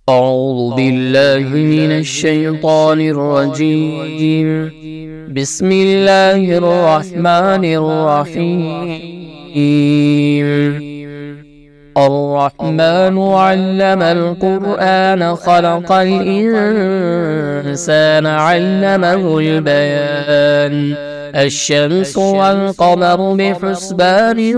أعوذ بالله من الشيطان الرجيم. بسم الله الرحمن الرحيم. الرحمن علم القرآن خلق الإنسان علمه البيان. الشمس والقمر بحسبان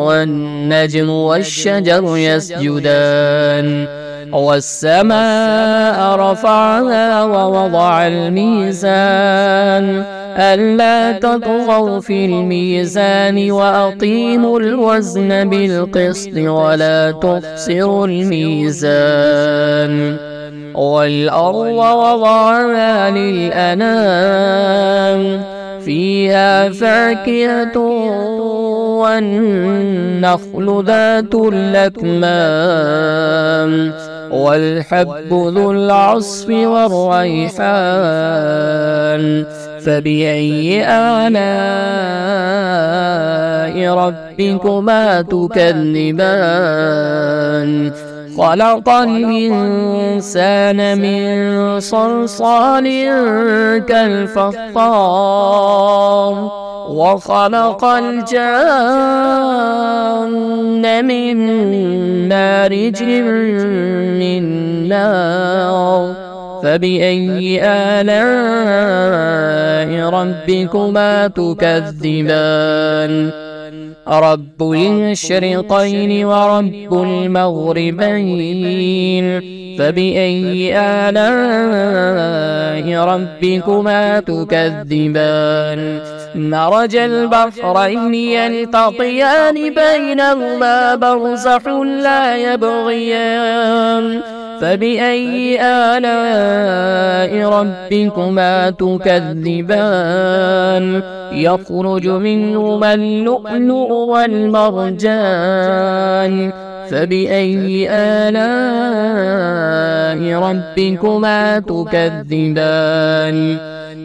والنجم والشجر يسجدان والسماء رفعها ووضع الميزان ألا تطغوا في الميزان وأقيموا الوزن بالقسط ولا تخسروا الميزان والأرض وضعها للأنام فيها فاكهة والنخل ذات الأكمام والحب ذو العصف والريحان فبأي آلاء ربكما تكذبان خلق الإنسان من صلصال كالفخار وخلق الجان من مارج من نار فبأي آلاء ربكما تكذبان رب المشرقين ورب المغربين فبأي آلاء ربكما تكذبان مرج البحرين يلتقيان بينهما برزخ لا يبغيان فبأي آلاء ربكما تكذبان يخرج منهما اللؤلؤ والمرجان فبأي آلاء ربكما تكذبان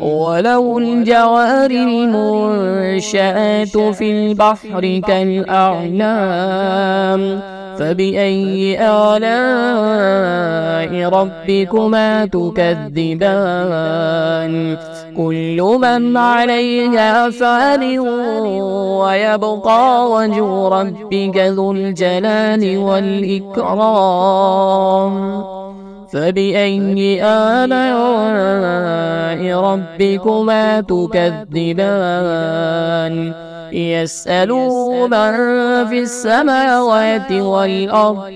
وله الجوار المنشآت في البحر كالأعلام فبأي آلاء ربكما تكذبان كل من عليها فان ويبقى وجه ربك ذو الجلال والإكرام فبأي آلاء ربكما تكذبان يسأله من في السماوات والأرض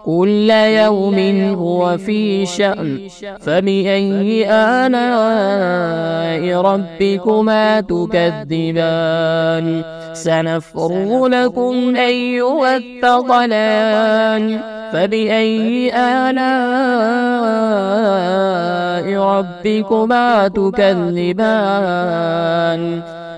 كل يوم هو في شأن فبأي آلاء ربكما تكذبان سنفرغ لكم أيها الثقلان فبأي آلاء ربكما تكذبان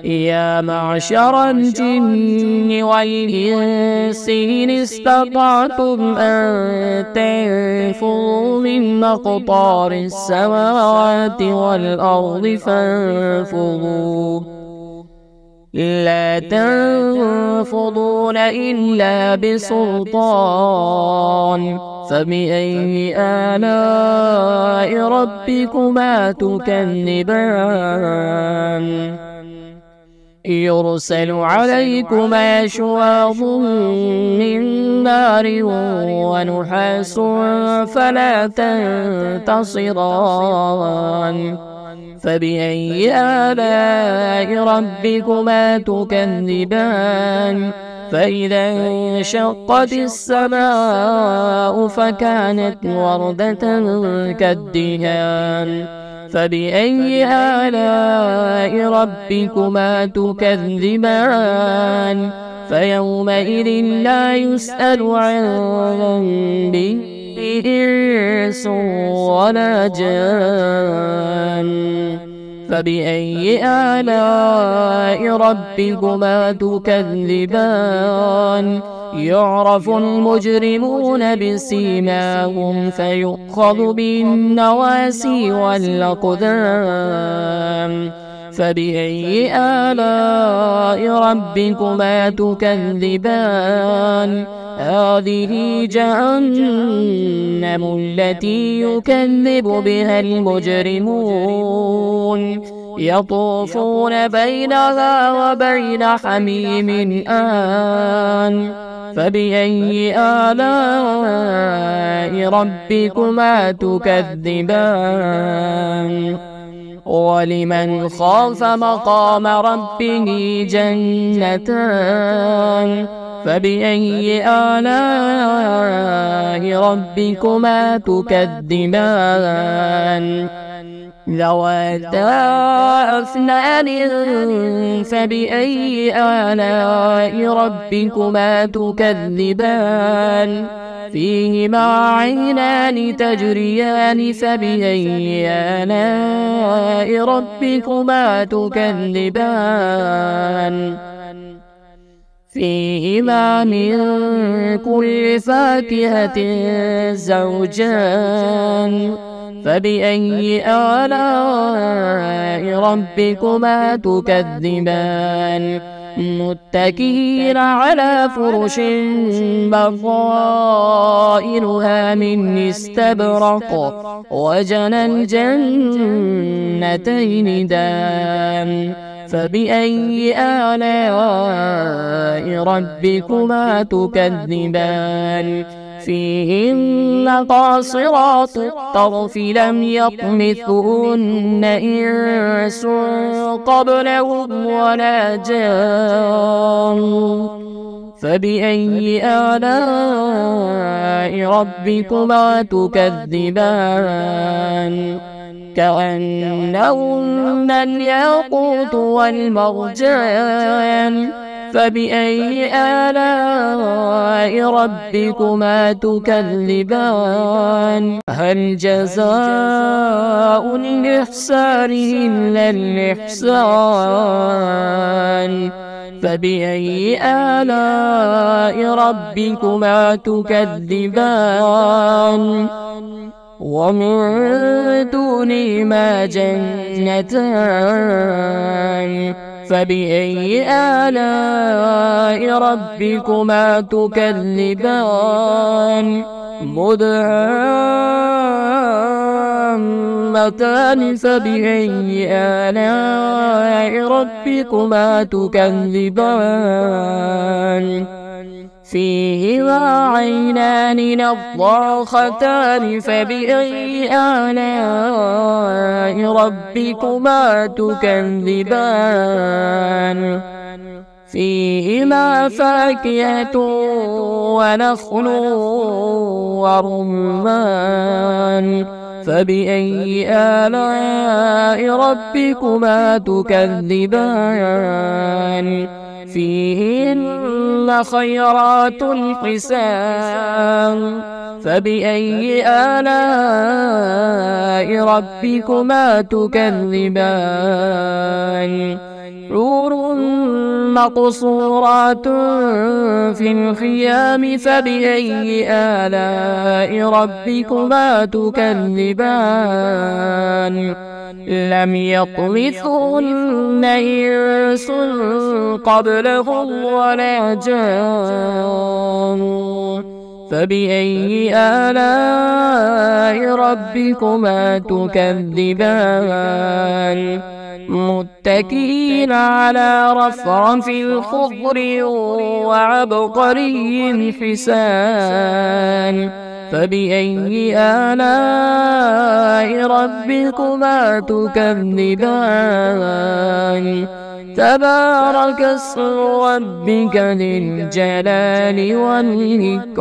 يا معشر الجن والإنس إن استطعتم أن تنفذوا من أقطار السماوات والأرض فانفذوا لا تنفذون إلا بسلطان فبأي آلاء ربكما تكذبان يرسل عليكما شواظ من نار ونحاس فلا تنتصران فبأي آلاء ربكما تكذبان فإذا انشقت السماء فكانت وردة كالدهان فبأي آلاء ربكما تكذبان فيومئذ لا يسأل عن ذنبه إنس ولا جان فبأي آلاء ربكما تكذبان يعرف المجرمون بسيماهم فيؤخذ بالنواسي والأقدام فبأي آلاء ربكما تكذبان هذه جهنم جهنم التي يكذب بها المجرمون يطوفون بينها وبين حميم آن فبأي آلاء ربكما تكذبان ولمن خاف مقام ربه جنتان فبأي آلاء ربكما تكذبان ذواتا أفنان فبأي آلاء ربكما تكذبان فيهما عينان تجريان فبأي آلاء ربكما تكذبان فيهما من كل فاكهة زوجان فبأي آلاء ربكما تكذبان متكئين على فرش بطائنها من استبرق وجنى الجنتين دان فبأي آلاء ربكما تكذبان فيهن قاصرات الطرف لم يطمثهن إنس قبلهم ولا جان فبأي آلاء ربكما تكذبان كأنهن الياقوت والمرجان فبأي آلاء ربكما تكذبان هل جزاء الإحسان إلا الإحسان فبأي آلاء ربكما تكذبان ومن دونهما جنتان فبأي آلاء ربكما تكذبان مدهامتان فبأي آلاء ربكما تكذبان فيهما عينان نضاختان فبأي آلاء ربكما تكذبان فيهما فاكهة ونخل ورمان فبأي آلاء ربكما تكذبان فيهن خيرات حسان فبأي آلاء ربكما تكذبان حور مقصورات في الخيام فبأي آلاء ربكما تكذبان لم يطمثهن إنس قبلهم ولا جان فبأي آلاء ربكما تكذبان متكئين على رفرف خضر وعبقري حسان فبأي آلاء ربكما تكذبان تبارك اسم ربك ذي الجلال والإكرام.